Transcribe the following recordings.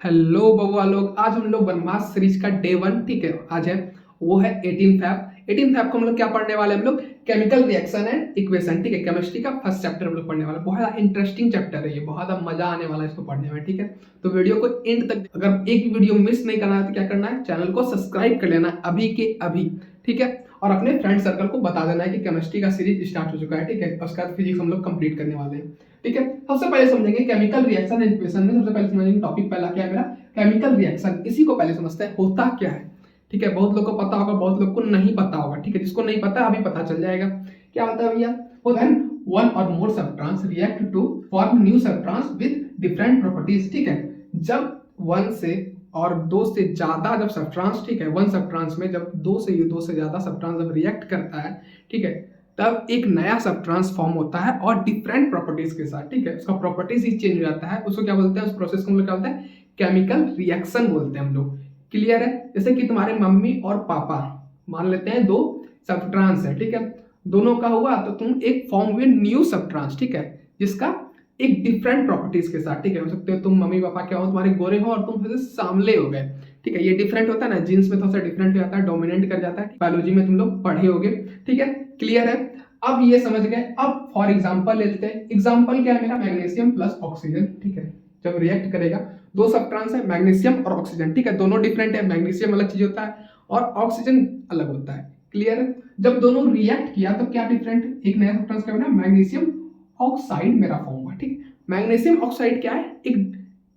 Hello बउआ लोग, आज हम लोग वनवास सीरीज का डे 1, ठीक है, आज है वो है 18 फैब को हम लोग क्या पढ़ने वाले हैं? हम लोग केमिकल रिएक्शन एंड इक्वेशन, ठीक है, केमिस्ट्री का फर्स्ट चैप्टर हम लोग पढ़ने वाले हैं। बहुत इंटरेस्टिंग चैप्टर है ये, बहुत मजा आने वाला है इसको पढ़ने में, ठीक है। तो वीडियो को एंड तक, अगर एक भी वीडियो मिस नहीं करना है तो क्या करना है, चैनल को सब्सक्राइब कर लेना है अभी के अभी, ठीक है। और अपने फ्रेंड सर्कल को बता देना है कि केमिस्ट्री का सीरीज स्टार्ट हो चुका है, ठीक है। उसके बाद फिजिक्स हम लोग कंप्लीट करने वाले हैं, ठीक है। सबसे पहले समझेंगे केमिकल रिएक्शन एंड इक्वेशन में। सबसे पहले समझेंगे टॉपिक पहला क्या है मेरा, केमिकल रिएक्शन। इसी को पहले समझते हैं होता क्या है, ठीक है। बहुत लोग को पता होगा, बहुत लोग को नहीं पता होगा, ठीक है। जिसको नहीं पता अभी पता चल जाएगा। क्या होता है भैया? When one or more substance react to form new substance with different properties, ठीक है। जब वन से और दो से ज्यादा जब सबस्टेंस, ठीक है, वन सबस्टेंस में जब दो से ज्यादा सबस्टेंस जब रिएक्ट करता है, ठीक है, तब एक नया सब ट्रांसफॉर्म होता है और डिफरेंट प्रॉपर्टीज के साथ, ठीक है। उसका प्रॉपर्टीज ही चेंज हो जाता है। उसको क्या बोलते हैं? उस प्रोसेस को हम लोग क्या बोलते हैं? केमिकल रिएक्शन बोलते हैं हम लोग। क्लियर है? जैसे कि तुम्हारे मम्मी और पापा, मान लेते हैं दो सब्सटेंस है, ठीक है। दोनों का हुआ तो तुम एक फॉर्म हुए न्यू सब्सटेंस, ठीक है, जिसका एक डिफरेंट प्रॉपर्टीज के साथ, ठीक है। हो सकते हो तुम मम्मी पापा क्या हो, तुम्हारे गोरे हो और तुम फिर सांवले हो गए, ठीक है। ये डिफरेंट होता है ना, जीन्स में थोड़ा सा डिफरेंट हो जाता है, डोमिनेंट कर जाता है। बायोलॉजी में तुम लोग पढ़े होगे, ठीक है। क्लियर है? अब ये समझ गए। अब फॉर एग्जांपल लेते हैं। एग्जांपल क्या है मेरा? मैग्नीशियम प्लस ऑक्सीजन, ठीक है। जब रिएक्ट करेगा, दो सब्सटेंस है, मैग्नीशियम और ऑक्सीजन, ठीक है। दोनों डिफरेंट है, मैग्नीशियम अलग चीज होता है और ऑक्सीजन अलग होता है। क्लियर है? जब दोनों रिएक्ट किया तो क्या डिफरेंट, एक नया सब्सटेंस क्या बना? मैग्नीशियम ऑक्साइड मेरा फॉर्म हुआ, ठीक है। मैग्नीशियम ऑक्साइड क्या है? एक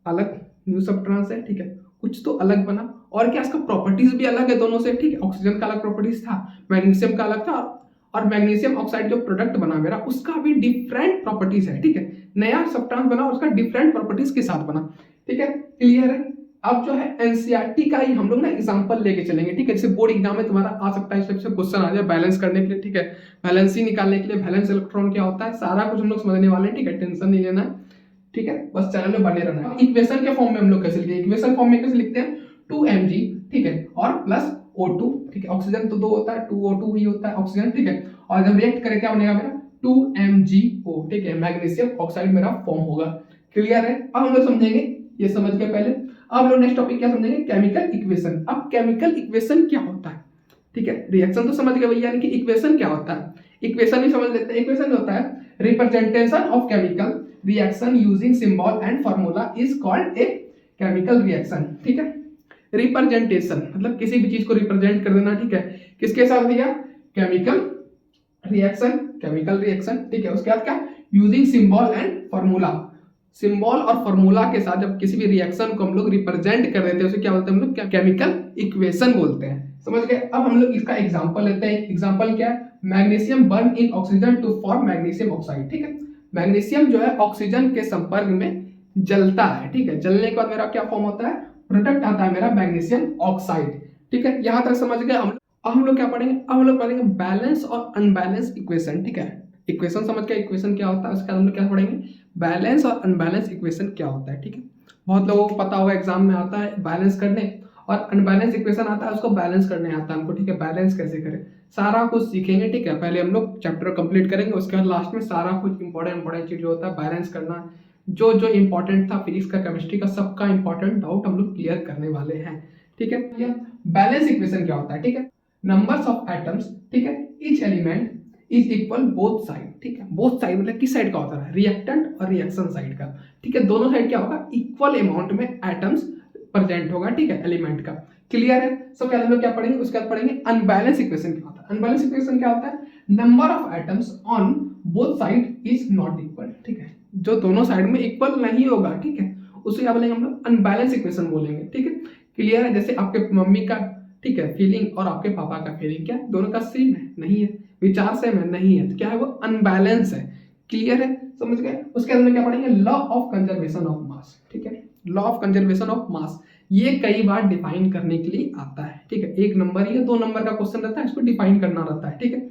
अलग न्यू सब्सटेंस है, ठीक है। कुछ तो अलग बना, और क्या इसका प्रॉपर्टीज भी अलग है दोनों से, ठीक है। ऑक्सीजन का अलग प्रॉपर्टीज था, मैग्नीशियम का अलग था, और मैग्नीशियम ऑक्साइड जो प्रोडक्ट बना मेरा, उसका भी डिफरेंट प्रॉपर्टीज है, ठीक है। नया सब्सटेंस बना और उसका डिफरेंट प्रॉपर्टीज के साथ बना, ठीक है। क्लियर है? अब जो है एनसीईआरटी का ही हम लोग ना एग्जांपल लेके चलेंगे, ठीक है। जैसे बोर्ड एग्जाम में तुम्हारा आ सकता है इस टाइप से क्वेश्चन आ जाए बैलेंस करने के लिए, ठीक है। बैलेंस ही निकालने के लिए वैलेंस इलेक्ट्रॉन क्या होता है, सारा कुछ हम लोग समझने वाले हैं, ठीक है। टेंशन नहीं लेना, ठीक है, बस चैनल में बने रहना है। इक्वेशन के फॉर्म में हम लोग कैसे लिखते हैं? इक्वेशन फॉर्म में कैसे लिखते हैं? 2mg, ठीक है, और प्लस O2, ठीक है। ऑक्सीजन तो दो होता है, 2O2 ही होता है ऑक्सीजन, ठीक है। और जब रिएक्ट करे क्या बनेगा मेरा? 2MgO, ठीक है, मैग्नीशियम ऑक्साइड मेरा फॉर्म होगा। क्लियर है? अब हम लोग समझेंगे, ये समझ के पहले अब लोग नेक्स्ट टॉपिक क्या समझेंगे? Chemical equation. अब केमिकल इक्वेशन क्या होता है, ठीक है। रिएक्शन तो समझ गए भैया, यानी कि इक्वेशन क्या होता है? इक्वेशन भी समझ लेते हैं। इक्वेशन होता है representation of chemical reaction using symbol and formula is called a chemical reaction, ठीक है। रिप्रेजेंटेशन मतलब किसी भी चीज को रिप्रेजेंट कर देना, ठीक है। किसके साथ भैया? केमिकल रिएक्शन, केमिकल रिएक्शन, ठीक है। उसके बाद क्या? Using symbol and formula. Symbol और फार्मूला के साथ जब किसी भी रिएक्शन को हम लोग रिप्रेजेंट कर देते हैं, उसे क्या बोलते हैं हम लोग? केमिकल इक्वेशन बोलते हैं। समझ गए? अब हम लोग इसका एग्जांपल लेते हैं। एग्जांपल क्या है? Magnesium burn in oxygen to form magnesium oxide, ठीक है। मैग्नीशियम जो है ऑक्सीजन के संपर्क में जलता है, ठीक है। जलने के बाद मेरा क्या फॉर्म होता है? प्रोडक्ट आता है मेरा मैग्नीशियम ऑक्साइड, ठीक है। यहां तक समझ गए हम। अब हम लोग क्या पढ़ेंगे? अब हम लोग पढ़ेंगे बैलेंस और अनबैलेंस इक्वेशन, ठीक है। इक्वेशन समझ गए, इक्वेशन क्या होता है, उसके बाद हम लोग क्या पढ़ेंगे? बैलेंस और अनबैलेंस इक्वेशन क्या होता है, ठीक है। बहुत लोगों को पता होगा, एग्जाम में आता है बैलेंस करने, और अनबैलेंस इक्वेशन आता है उसको बैलेंस करने आता है हमको, ठीक है। बैलेंस कैसे करें सारा कुछ सीखेंगे, ठीक है। पहले हम लोग चैप्टर कंप्लीट करेंगे, उसके बाद लास्ट में सारा कुछ इंपॉर्टेंट चीज जो होता है बैलेंस करना, जो जो इंपॉर्टेंट था फिजिक्स का, केमिस्ट्री का, सबका इंपॉर्टेंट डाउट हम लोग क्लियर करने वाले हैं, ठीक है। बैलेंस इक्वेशन क्या होता है, ठीक है? नंबर्स ऑफ एटम्स, ठीक है, each element is equal both side, ठीक है। बोथ साइड मतलब किस साइड का होता है? रिएक्टेंट और रिएक्शन साइड का, ठीक है। दोनों साइड क्या होगा? इक्वल अमाउंट में एटम्स प्रेजेंट होगा, ठीक है, एलिमेंट का। क्लियर है? सब हम लोग क्या पढ़ेंगे? उसके बाद पढ़ेंगे अनबैलेंस इक्वेशन क्या होता है। अनबैलेंस इक्वेशन क्या होता है? Number of atoms on both side is not equal, ठीक है। जो दोनों साइड में इक्वल नहीं होगा, ठीक है, उसे क्या बोलेंगे हम लोग? अनबैलेंस इक्वेशन बोलेंगे, ठीक है। क्लियर है? जैसे आपके मम्मी का, ठीक है, फीलिंग और आपके पापा का फीलिंग क्या दोनों का सेम है? नहीं है। विचार सेम है? नहीं है। तो क्या है वो? अनबैलेंस है। क्लियर है? समझ गए? उसके अंदर क्या पढ़ेंगे? Law of conservation of mass, ठीक है। Law of conservation of mass ये कई बार डिफाइन करने के लिए आता है, ठीक है। एक नंबर या दो नंबर का क्वेश्चन रहता है, इसको डिफाइन करना रहता है, ठीक है।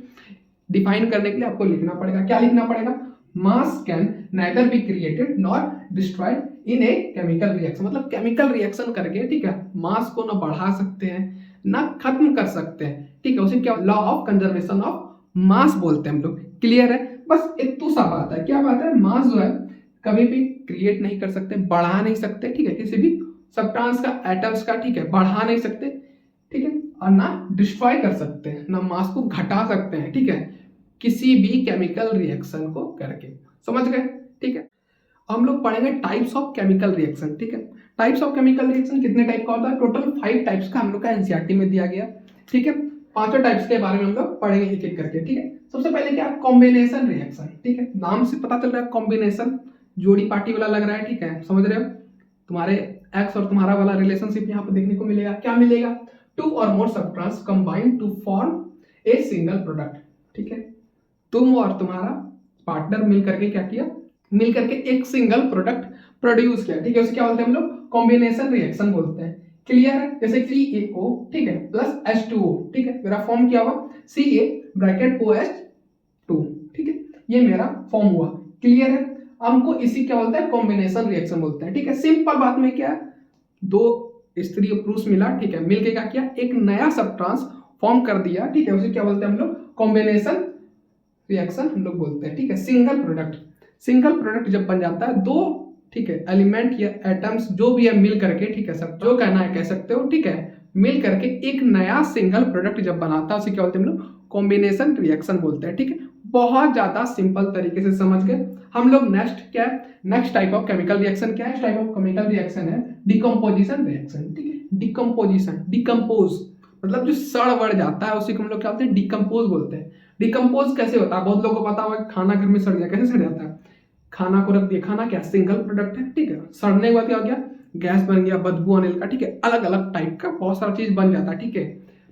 डिफाइन करने के लिए आपको लिखना पड़ेगा। क्या लिखना पड़ेगा? मास can neither be created nor destroyed in a chemical reaction. मतलब केमिकल रिएक्शन करके, ठीक है, मास को ना बढ़ा सकते हैं ना खत्म कर सकते हैं, ठीक है। उसे क्या law of conservation of mass बोलते हैं हम लोग। क्लियर है? बस इतनी सा बात है। क्या बात है? मास जो है कभी भी क्रिएट नहीं कर सकते, बढ़ा नहीं सकते, ठीक है, किसी भी सब्सटेंस का एटम्स का, ठीक है, बढ़ा नहीं सकते, ठीक है, और ना डिस्ट्रॉय कर सकते हैं, ना मास को घटा सकते हैं, ठीक है, किसी भी केमिकल रिएक्शन को करके। समझ गए? ठीक है। हम लोग पढ़ेंगे टाइप्स ऑफ केमिकल रिएक्शन, ठीक है। टाइप्स ऑफ केमिकल रिएक्शन कितने टाइप का होता है? टोटल 5 टाइप्स का हम लोग का एनसीईआरटी में दिया गया, ठीक है। पांचों टाइप्स के बारे में हम लोग पढ़ेंगे एक एक करके, ठीक है। सबसे पहले क्या? कॉम्बिनेशन रिएक्शन, ठीक है। नाम से पता चल रहा है कॉम्बिनेशन, जोड़ी पार्टी वाला लग रहा है, ठीक है, समझ रहे हो। तुम्हारे एक्स और तुम्हारा वाला रिलेशनशिप यहाँ पे देखने को मिलेगा। क्या मिलेगा? Two or more substance combine to form a single product, ठीक है। तुम और तुम्हारा पार्टनर मिल करके क्या किया? मिल करके एक सिंगल प्रोडक्ट प्रोड्यूस किया, ठीक है। उसे क्या बोलते हैं हम लोग? कॉम्बिनेशन रिएक्शन बोलते हैं। क्लियर है? जैसे CaO, ठीक है, प्लस H2O, ठीक है, मेरा फॉर्म क्या हुआ? Ca ब्रैकेट OH2, ठीक है, ये मेरा फॉर्म हुआ। क्लियर है? हमको इसी क्या बोलते हैं? कॉम्बिनेशन रिएक्शन बोलते हैं, ठीक है। सिंपल बात में क्या है, दो स्त्री और पुरुष मिला, ठीक है, मिलके क्या किया? एक नया सब्सटेंस फॉर्म कर दिया, ठीक है, उसे क्या बोलते हैं हम लोग? कॉम्बिनेशन रिएक्शन हम लोग बोलते हैं, ठीक है। सिंगल प्रोडक्ट जब बन जाता है, दो, ठीक है, एलिमेंट या एटम्स जो भी है मिल करके, ठीक है, सब जो कहना है कह सकते हो, ठीक है, मिल करके एक नया सिंगल प्रोडक्ट जब बनाता है उसे क्या बोलते हैं हम लोग? कॉम्बिनेशन रिएक्शन बोलते हैं, ठीक है। बहुत ज्यादा सिंपल तरीके से समझ गए हम लोग। नेक्स्ट क्या है? Next type of chemical reaction क्या है? टाइप ऑफ केमिकल रिएक्शन है डिकम्पोजिशन रिएक्शन, ठीक है। डिकम्पोजिशन, डिकम्पोज मतलब जो सड़ बढ़ जाता है उसी को हम लोग क्या बोलते हैं? डिकम्पोज बोलते हैं। डिकम्पोज कैसे होता है? बहुत लोगों को पता होगा, खाना घर में सड़ गया, कैसे सड़ जाता है? खाना को रख दिया, खाना क्या सिंगल प्रोडक्ट है, ठीक है, सड़ने के बाद क्या हो गया? गैस बन गया, बदबू आने लगा, ठीक है, अलग अलग टाइप का बहुत सारा चीज बन जाता है, ठीक है।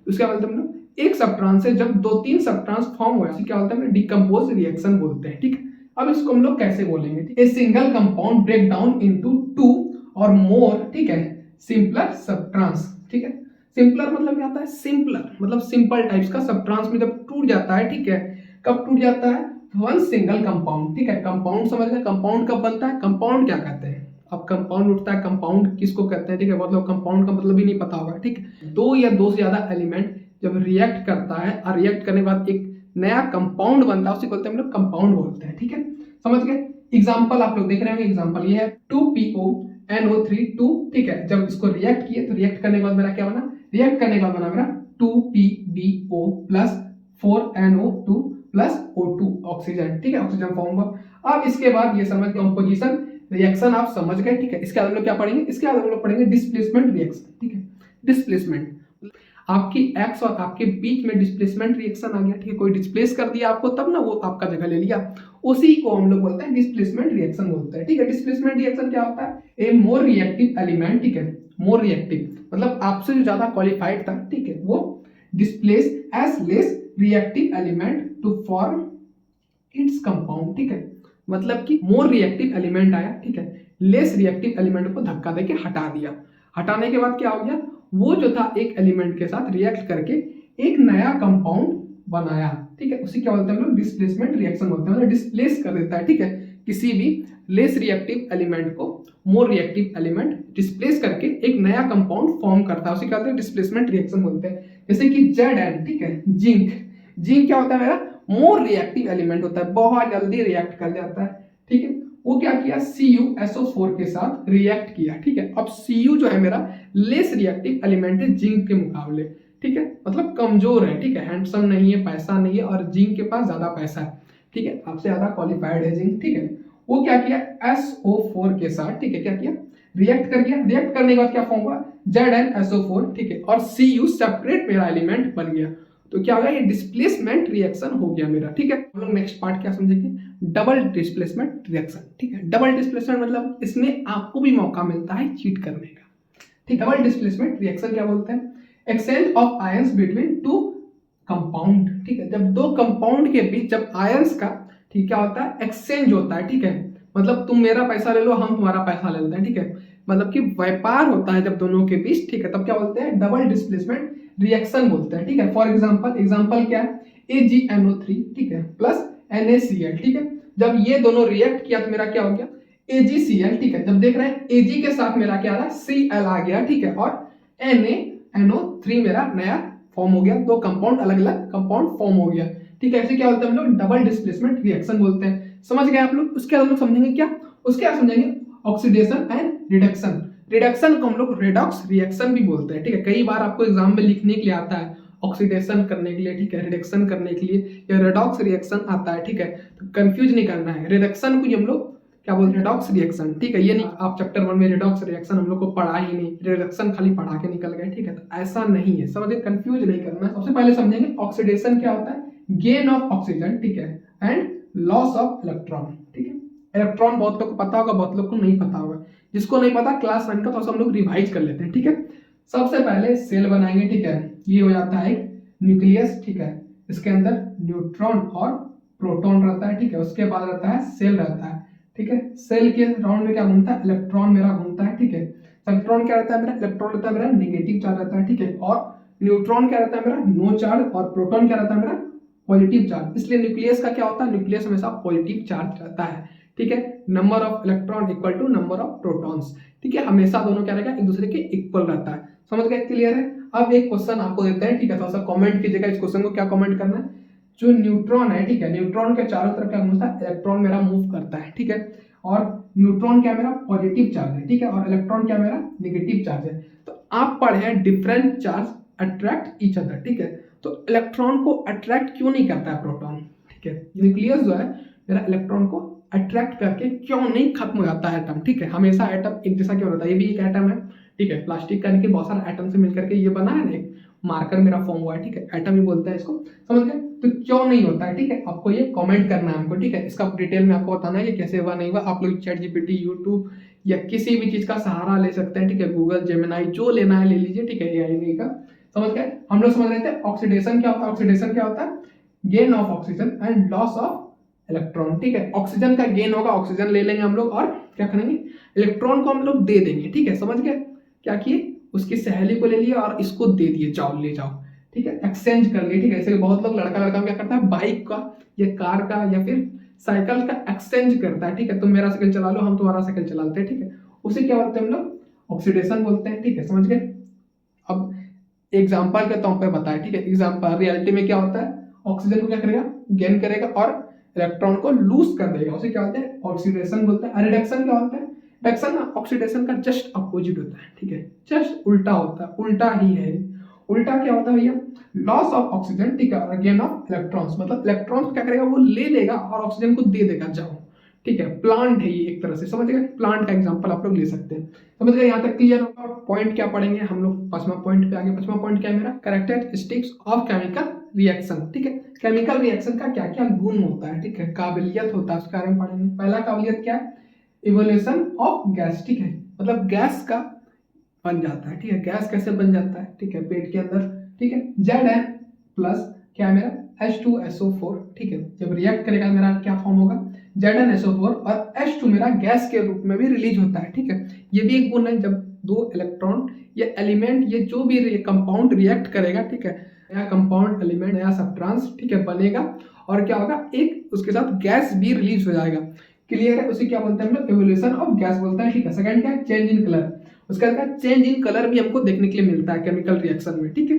उसके बाद हम लोग एक सब्सटेंस से जब 2-3 सब्सटेंस फॉर्म हुआ क्या बोलते हैं? डिकम्पोज रिएक्शन बोलते हैं, ठीक है। अब इसको हम लोग कैसे बोलेंगे? A single compound break down into 2 or मोर, ठीक है, सिंपलर सब्सटेंस, ठीक है। सिंपलर मतलब क्या होता है? सिंपलर मतलब सिंपल टाइप्स का सब्सटेंस में जब टूट जाता है, ठीक है, कब टूट जाता है? वन सिंगल कंपाउंड, ठीक है। कंपाउंड समझ गए? कंपाउंड कब बनता है? कंपाउंड क्या कहते हैं? अब कंपाउंड उठता है, कंपाउंड किसको कहते हैं, ठीक है, बहुत लोग कंपाउंड का मतलब ही नहीं पता होगा, ठीक है। दो या दो से ज्यादा एलिमेंट जब रिएक्ट करता है और रिएक्ट करने के बाद एक नया कंपाउंड बनता है उसे बोलते हैं हम लोग कंपाउंड बोलते हैं, ठीक है, समझ गए। एग्जांपल आप लोग देख रहे होंगे, एग्जांपल ये है 2PO NO3 2, ठीक है। जब इसको रिएक्ट किए तो रिएक्ट करने के बाद मेरा क्या बना? रिएक्ट करने के बाद बना मेरा 2PbO plus 4NO2 plus O2 oxygen, ठीक है, ऑक्सीजन फॉर्म हुआ। अब इसके बाद ये समझ कंपोजिशन रिएक्शन आप समझ गए, ठीक है। इसके बाद हम लोग क्या पढ़ेंगे? इसके बाद हम लोग पढ़ेंगे डिस्प्लेसमेंट रिएक्शन, ठीक है। डिस्प्लेसमेंट आपकी एक्स और आपके बीच में डिस्प्लेसमेंट रिएक्शन आ गया, ठीक है, कोई डिस्प्लेस कर दिया आपको तब ना वो आपका जगह ले लिया, उसी को हम लोग बोलते हैं डिस्प्लेसमेंट रिएक्शन बोलते हैं, ठीक है। डिस्प्लेसमेंट रिएक्शन क्या होता है? ए मोर रिएक्टिव एलिमेंट, ठीक है, मोर रिएक्टिव मतलब आपसे जो ज्यादा क्वालिफाइड था, ठीक है, वो displace as less reactive element to form its compound, ठीक है, मतलब कि मोर रिएक्टिव एलिमेंट आया, ठीक है, लेस रिएक्टिव एलिमेंट को धक्का देके हटा दिया। हटाने के बाद क्या हो गया? वो जो था एक एलिमेंट के साथ रिएक्ट करके एक नया कंपाउंड बनाया, ठीक है, उसी क्या बोलते हैं हम लोग? डिस्प्लेसमेंट रिएक्शन बोलते हैं। मतलब डिस्प्लेस कर देता है, ठीक है, किसी भी लेस रिएक्टिव एलिमेंट को मोर रिएक्टिव एलिमेंट डिस्प्लेस करके एक नया कंपाउंड फॉर्म करता है, उसे क्या बोलते हैं? डिस्प्लेसमेंट रिएक्शन बोलते हैं। जैसे कि Zn, ठीक है, जिंक। जिंक क्या होता है मेरा? मोर रिएक्टिव एलिमेंट होता है, बहुत जल्दी रिएक्ट कर जाता है, ठीक है। वो क्या किया? CuSO4 के साथ रिएक्ट किया, ठीक है। अब Cu जो है मेरा लेस रिएक्टिव एलिमेंट है जिंक के मुकाबले, ठीक है, मतलब कमजोर है, ठीक है, हैंडसम नहीं है, पैसा नहीं है, और जिंक के पास ज्यादा पैसा है, ठीक है, आपसे ज्यादा क्वालिफाइड है जिंक, ठीक है। वो क्या किया? SO4 के साथ, ठीक है, क्या किया? रिएक्ट कर गया। रिएक्ट करने के बाद क्या फॉर्म हुआ? ZnSO4, ठीक है, और Cu सेपरेट मेरा एलिमेंट बन गया। तो क्या होगा? ये डिस्प्लेसमेंट रिएक्शन हो गया मेरा, ठीक है। हम लोग नेक्स्ट पार्ट क्या समझेंगे? डबल डिस्प्लेसमेंट रिएक्शन, ठीक है। डबल डिस्प्लेसमेंट मतलब इसमें आपको भी मौका मिलता है चीट करने का, ठीक। डबल डिस्प्लेसमेंट रिएक्शन क्या बोलते हैं? Exchange of ions between two compound, ठीक है, जब दो कंपाउंड के बीच जब आयंस का, ठीक, क्या होता है? एक्सचेंज होता है, ठीक है, मतलब तुम मेरा पैसा ले लो, हम तुम्हारा पैसा ले लेते हैं, ठीक है, मतलब कि व्यापार होता है जब दोनों के बीच, ठीक है, तब क्या बोलते हैं? डबल डिस्प्लेसमेंट रिएक्शन बोलते हैं, ठीक है। फॉर एग्जांपल क्या है? AgNO3, ठीक है, प्लस NaCl, ठीक है, जब ये दोनों रिएक्ट किया तो मेरा क्या हो गया? AgCl, ठीक है। जब देख रहे हैं Ag के साथ मेरा क्या आ रहा है? Cl आ गया, ठीक है, और NaNO3 मेरा नया फॉर्म हो गया, दो कंपाउंड अलग अलग कंपाउंड फॉर्म हो गया, ठीक है। ऐसे क्या बोलते हैं हम लोग? डबल डिस्प्लेसमेंट रिएक्शन बोलते हैं। समझ गए आप लोग? उसके बाद हम लोग समझेंगे क्या? उसके बाद समझेंगे ऑक्सीडेशन एंड रिडक्शन। रिडक्शन को हम लोग रेडॉक्स रिएक्शन भी बोलते हैं, ठीक है। कई बार आपको एग्जाम में लिखने के लिए आता है ऑक्सीडेशन करने के लिए, ठीक है, रिडक्शन करने के लिए, या रेडॉक्स रिएक्शन आता है, ठीक है। तो कंफ्यूज नहीं करना है, रिडक्शन को हम लोग क्या बोलते हैं, रेडॉक्स रिएक्शन, ठीक है। ये नहीं आप चैप्टर 1 में रेडॉक्स रिएक्शन हम लोग को पढ़ा ही नहीं, रिडक्शन खाली पढ़ा के निकल गए, ठीक है। तो ऐसा नहीं है, समझिए, कंफ्यूज नहीं करना। सबसे पहले समझेंगे ऑक्सीडेशन क्या होता है, गेन ऑफ ऑक्सीजन, ठीक है, एंड लॉस ऑफ इलेक्ट्रॉन, ठीक है। इलेक्ट्रॉन बहुत लोग को पता होगा, बहुत लोग को नहीं पता होगा। जिसको नहीं पता क्लास 1 का तो हम लोग रिवाइज कर लेते हैं, ठीक है। सबसे पहले सेल बनाएंगे, ठीक है। ये हो जाता है एक न्यूक्लियस, ठीक है। इसके अंदर न्यूट्रॉन और प्रोटॉन रहता है, ठीक है। उसके बाद रहता है सेल रहता है, ठीक है। सेल के राउंड में क्या घूमता है, इलेक्ट्रॉन मेरा घूमता है, ठीक है। इलेक्ट्रॉन क्या रहता है मेरा, इलेक्ट्रॉन रहता है मेरा नेगेटिव चार्ज रहता है, ठीक है। और न्यूट्रॉन क्या रहता है मेरा, नो चार्ज, और प्रोटॉन क्या रहता है मेरा, पॉजिटिव चार्ज। इसलिए न्यूक्लियस का क्या होता है, न्यूक्लियस हमेशा पॉजिटिव चार्ज रहता है, ठीक है। Number of electron equal to number of protons, ठीक है। हमेशा दोनों क्या रहेगा, एक दूसरे के इक्वल रहता है। समझ गए, क्लियर है। अब एक क्वेश्चन आपको देते हैं, ठीक है। थोड़ा सा कमेंट कीजिएगा इस क्वेश्चन को, क्या कमेंट करना है। जो न्यूट्रॉन है, ठीक है, न्यूट्रॉन के चारों तरफ क्या घूमता है, इलेक्ट्रॉन मेरा मूव करता है, ठीक है। और न्यूट्रॉन क्या मेरा पॉजिटिव चार्ज है, ठीक है, और इलेक्ट्रॉन क्या मेरा नेगेटिव चार्ज है। तो आप पढ़े हैं different charge attract each other, ठीक है। तो इलेक्ट्रॉन को अट्रैक्ट क्यों नहीं करता है प्रोटॉन, ठीक है। न्यूक्लियस जो है मेरा इलेक्ट्रॉन को अट्रैक्ट करके क्यों नहीं खत्म हो जाता है एटम, ठीक है। हमेशा एटम एक जैसा क्यों रहता है, ये भी एक एटम है, ठीक है। प्लास्टिक का के बहुत सारे एटम से मिलकर के ये बना है ना, एक मार्कर मेरा फॉर्म हुआ है, ठीक है। एटम ही बोलते हैं इसको, समझ गए। तो क्यों नहीं होता है, ठीक है। आपको ये कमेंट करना है हमको, ठीक है। इसका डिटेल में आपको बताना है कि कैसे हुआ नहीं हुआ। आप लोग चैट जीपीटी, यूट्यूब या किसी भी चीज का सहारा ले सकते हैं, ठीक है। गूगल, जेमिनाई, जो लेना है ले लीजिए, ठीक है। एआई का समझ गए। हम लोग समझ रहे थे ऑक्सीडेशन क्या होता है। ऑक्सीडेशन क्या होता है, gain of oxygen and loss of electron, ठीक है। ऑक्सीजन का गेन होगा, ऑक्सीजन ले लेंगे हम लोग, और क्या करेंगे, इलेक्ट्रॉन को हम लोग दे देंगे, ठीक है। समझ गए, क्या किए, उसकी सहेली को ले लिया और इसको दे दिए, जाओ ले जाओ, ठीक है। एक्सचेंज कर लिए, ठीक है। ऐसे बहुत लोग लड़का लड़का क्या करता है, बाइक का या कार का या फिर साइकिल का एक्सचेंज करता है, ठीक है। तुम मेरा साइकिल चला लो, हम तुम्हारा साइकिल चला लेते हैं, ठीक है। उसे क्या बोलते हैं हम लोग, ऑक्सीडेशन बोलते हैं, ठीक है। समझ गए। अब एग्जाम्पल के तौर पर बताया, ठीक है। एग्जाम्पल रियलिटी में क्या होता है, ऑक्सीजन को क्या करेगा, गेन करेगा और इलेक्ट्रॉन को लूज कर देगा, उसे क्या बोलते हैं, ऑक्सीडेशन बोलते हैं। रिडक्शन क्या होता है, रिडक्शन ना ऑक्सीडेशन का जस्ट अपोजिट होता है, ठीक है। जस्ट उल्टा होता है, उल्टा ही है। उल्टा क्या होता है भैया, लॉस ऑफ ऑक्सीजन, ठीक है, और गेन ऑफ इलेक्ट्रॉन्स। मतलब इलेक्ट्रॉन्स क्या करेगा, वो ले लेगा और ऑक्सीजन को दे देगा, जाओ, ठीक है। प्लांट है ये एक तरह से, समझ गए। प्लांट का एग्जांपल आप लोग ले सकते हैं, समझ गए। यहाँ तक क्लियर होगा। पॉइंट क्या पढ़ेंगे हम लोग, 5वां पॉइंट पे आगे। 5वां पॉइंट क्या है मेरा, कैरेक्टरिस्टिक्स ऑफ केमिकल रिएक्शन, ठीक है। केमिकल रिएक्शन का क्या क्या गुण होता है, ठीक है, काबिलियत होता है, उसके बारे में पढ़ेंगे। पहला काबिलियत क्या है, इवोल्यूशन ऑफ गैस, ठीक है। मतलब गैस का बन जाता है, ठीक है। गैस कैसे बन जाता है, ठीक है, पेट के अंदर, ठीक है। Zn प्लस क्या है मेरा H2SO4, ठीक है। जब रिएक्ट करेगा मेरा क्या फॉर्म होगा, ZnSO4, और H2 मेरा गैस के रूप में भी रिलीज होता है, ठीक है। ये भी एक गुण है, जब दो इलेक्ट्रॉन या एलिमेंट, ये जो भी कंपाउंड रिएक्ट करेगा, ठीक है, नया कंपाउंड एलिमेंट, नया सब्सटेंस, ठीक है, बनेगा, और क्या होगा, एक उसके साथ गैस भी रिलीज हो जाएगा। क्लियर है। उसे क्या बोलते हैं हम लोग, इवोल्यूशन ऑफ गैस बोलते हैं, ठीक है। सेकंड क्या है, चेंज इन कलर। उसका चेंज इन कलर भी हमको देखने के लिए मिलता है केमिकल रिएक्शन में, ठीक है।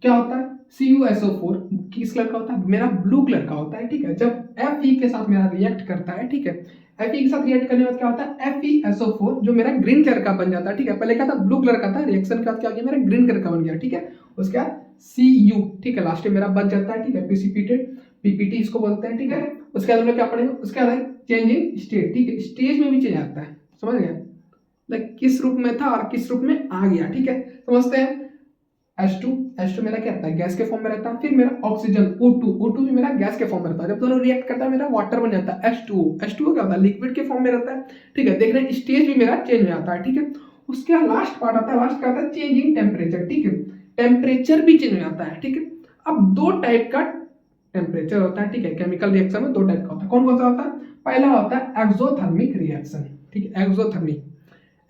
क्या होता है, CuSO4 किस कलर का होता है, मेरा ब्लू कलर का होता है, ठीक है। जब Fe के साथ मेरा रिएक्ट करता है, ठीक है, Fe के साथ रिएक्ट करने के बाद क्या होता है, FeSO4 जो मेरा ग्रीन कलर का बन जाता है, ठीक है। पहले क्या था, ब्लू कलर का था, रिएक्शन के बाद क्या हो गया, मेरा ग्रीन कलर का बन गया, ठीक है। उसके बाद Cu, ठीक है, लास्ट में मेरा बच जाता है, ठीक है, प्रिसिपिटेट, PPT इसको बोलते हैं, ठीक है। उसके बाद हम लोग क्या पढ़ेंगे, उसके बाद चेंज इन स्टेट, ठीक है। स्टेज में भी चेंज आता है, समझ गए, लाइक किस रूप में था और किस रूप में आ गया, ठीक है। समझते हैं। H2 मेरा क्या रहता है, गैस के फॉर्म में रहता है। फिर मेरा ऑक्सीजन O2 भी मेरा गैस के फॉर्म में रहता है। जब दोनों रिएक्ट करता है मेरा वाटर बन जाता है H2O क्या होता है, लिक्विड के फॉर्म में रहता है, ठीक है। देख रहे हैं, स्टेज भी मेरा चेंज हो जाता है, ठीक है। उसके बाद लास्ट पार्ट आता है, लास्ट का आता है चेंज इन टेम्परेचर, ठीक है। टेम्परेचर भी चेंज हो जाता है, ठीक है। अब दो टाइप का टेम्परेचर होता है, ठीक है। केमिकल रिएक्शन में दो टाइप का होता है। कौन कौन सा होता है, पहला होता है एक्सोथर्मिक रिएक्शन, ठीक है।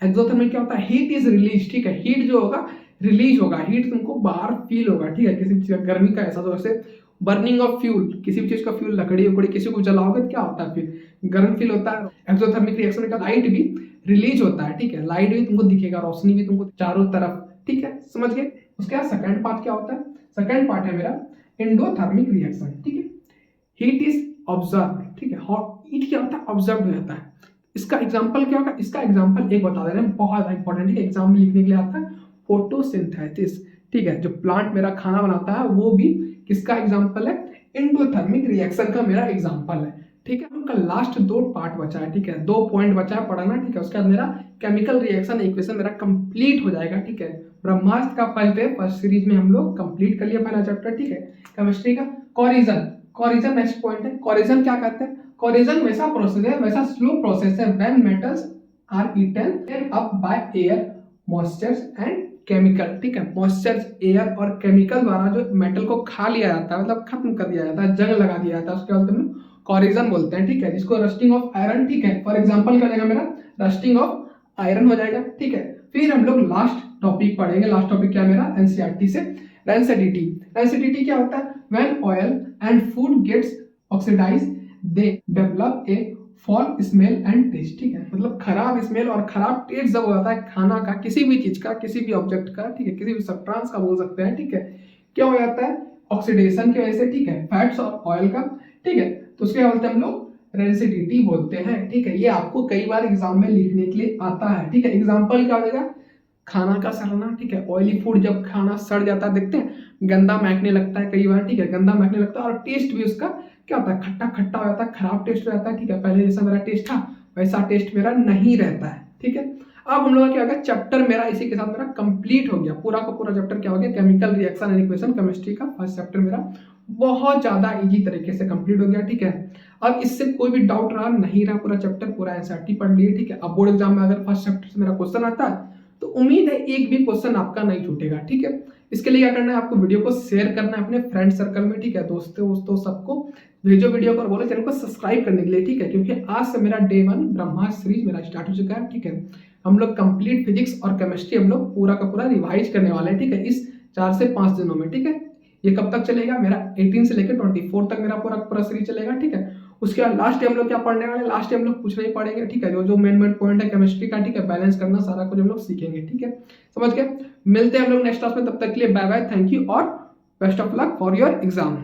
एक्सोथर्मिक क्या होता है, हीट इज रिलीज, ठीक है। हीट जो होगा रिलीज होगा, हीट तुमको बाहर फील होगा, ठीक है। किसी चीज का गर्मी का एहसास होगा, जैसे बर्निंग ऑफ फ्यूल, किसी भी चीज का फ्यूल, लकड़ी उकड़ी किसी को जलाओगे तो क्या होता है, फिर गर्म फील होता है। एक्सोथर्मिक रिएक्शन का लाइट भी रिलीज होता है, ठीक है। लाइट भी तुमको दिखेगा, रोशनी भी तुमको चारों तरफ, ठीक है, समझ गए। उसके बाद सेकंड पार्ट क्या होता है, सेकंड पार्ट है मेरा एंडोथर्मिक रिएक्शन, ठीक है। हीट इज ऑब्जर्व, ठीक है। हीट क्या होता है, ऑब्जर्व हो जाता है। इसका एग्जाम्पल क्या होगा, इसका एग्जाम्पल एक बता दे रहे हैं, बहुत इंपॉर्टेंट है, एग्जाम में लिखने के लिए आता है, फोटोसिंथेसिस। ठीक है, जो प्लांट मेरा खाना बनाता है वो भी किसका एग्जाम्पल है, एंडोथर्मिक रिएक्शन का मेरा एग्जाम्पल है। ठीक है, उनका लास्ट 2 पार्ट बचा है। ठीक है, 2 पॉइंट बचा है पढ़ना। ठीक है, उसके बाद मेरा केमिकल रिएक्शन इक्वेशन मेरा कंप्लीट हो जाएगा। ठीक है, ब्रह्मास्त्र का फर्स्ट सीरीज में हम लोग कंप्लीट कर लिया पहला चैप्टर। ठीक है, केमिस्ट्री का कोरिजन नेक्स्ट पॉइंट है। कोरिजन क्या कहते हैं, कोरिजन वैसा प्रोसेस है, वैसा स्लो प्रोसेस है when metals are eaten up by air, moistures and chemical. ठीक है, मॉइस्चर्स, एयर और केमिकल द्वारा जो मेटल को खा लिया जाता है, मतलब खत्म कर दिया जाता है, जंग लगा दिया जाता है, उसके बाद हम कोरिजन बोलते हैं। ठीक है, जिसको रस्टिंग ऑफ आयरन, ठीक है, फॉर एग्जांपल क्या हो जाएगा मेरा, रस्टिंग ऑफ आयरन हो जाएगा। ठीक है, फिर हम लोग लास्ट टॉपिक पढ़ेंगे। लास्ट टॉपिक क्या है मेरा, एनसीईआरटी से, रेंसिडिटी। रेंसिडिटी क्या होता है, when oil and food gets oxidized they develop a foul smell and taste. ठीक है, मतलब खराब स्मेल और खराब टेस्ट जब होता है खाना का, किसी भी चीज का, किसी भी ऑब्जेक्ट का, ठीक है, किसी भी सब्सटेंस का बोल सकते हैं। ठीक है, क्या हो जाता है, ऑक्सीडेशन की वजह से। ठीक है, फैट्स और ऑयल का। ठीक है, तो उसके क्या बोलते हैं हम लोग, रेंसिडिटी बोलते हैं। ठीक है, ये आपको कई बार एग्जाम में लिखने के लिए आता है। ठीक है, एग्जाम्पल क्या हो जाएगा, खाना का सड़ना। ठीक है, ऑयली फूड जब खाना सड़ जाता है, देखते हैं गंदा महकने लगता है कई बार। ठीक है, गंदा महकने लगता है और टेस्ट भी उसका क्या होता है, खट्टा खट्टा हो जाता है, खराब टेस्ट हो जाता है। ठीक है, पहले जैसा मेरा टेस्ट था वैसा टेस्ट मेरा नहीं रहता है। ठीक है, अब हम लोग का क्या होगा, चैप्टर मेरा इसी के साथ मेरा कंप्लीट हो गया, पूरा का पूरा चैप्टर क्या हो गया, chemical reaction and equation, chemistry का फर्स्ट चैप्टर मेरा बहुत ज्यादा इजी तरीके से कंप्लीट हो गया। ठीक है, अब इससे कोई भी डाउट रहा नहीं रहा, पूरा चैप्टर पूरा एनसीईआरटी पढ़ लिए। ठीक है, अब बोर्ड एग्जाम में अगर फर्स्ट चैप्टर से मेरा क्वेश्चन आता है तो उम्मीद है एक भी क्वेश्चन आपका नहीं छूटेगा। ठीक है, इसके लिए क्या करना है, आपको वीडियो को शेयर करना है अपने फ्रेंड सर्कल में। ठीक है, दोस्तों सबको भेजो वीडियो को और बोलो चैनल को सब्सक्राइब करने के लिए। ठीक है, क्योंकि आज से मेरा डे 1 ब्रह्मास्त्र सीरीज मेरा स्टार्ट हो चुका है। ठीक है, हम लोग कंप्लीट फिजिक्स और केमिस्ट्री हम लोग पूरा का पूरा रिवाइज करने वाले हैं। ठीक है, इस 4 से 5 दिनों में। ठीक है, ये कब तक चलेगा, मेरा 18 से लेकर 24 तक मेरा पूरा सीरीज चलेगा। ठीक है, उसके बाद लास्ट टाइम हम लोग क्या पढ़ने वाले हैं, लास्ट टाइम हम लोग कुछ नहीं पढ़ेंगे। ठीक है, जो मेन पॉइंट है केमिस्ट्री का, ठीक है, बैलेंस करना सारा कुछ हम लोग सीखेंगे। ठीक है, समझ गए, मिलते हैं हम लोग नेक्स्ट क्लास में, तब तक के लिए बाय बाय, थैंक यू और best of luck for your exam.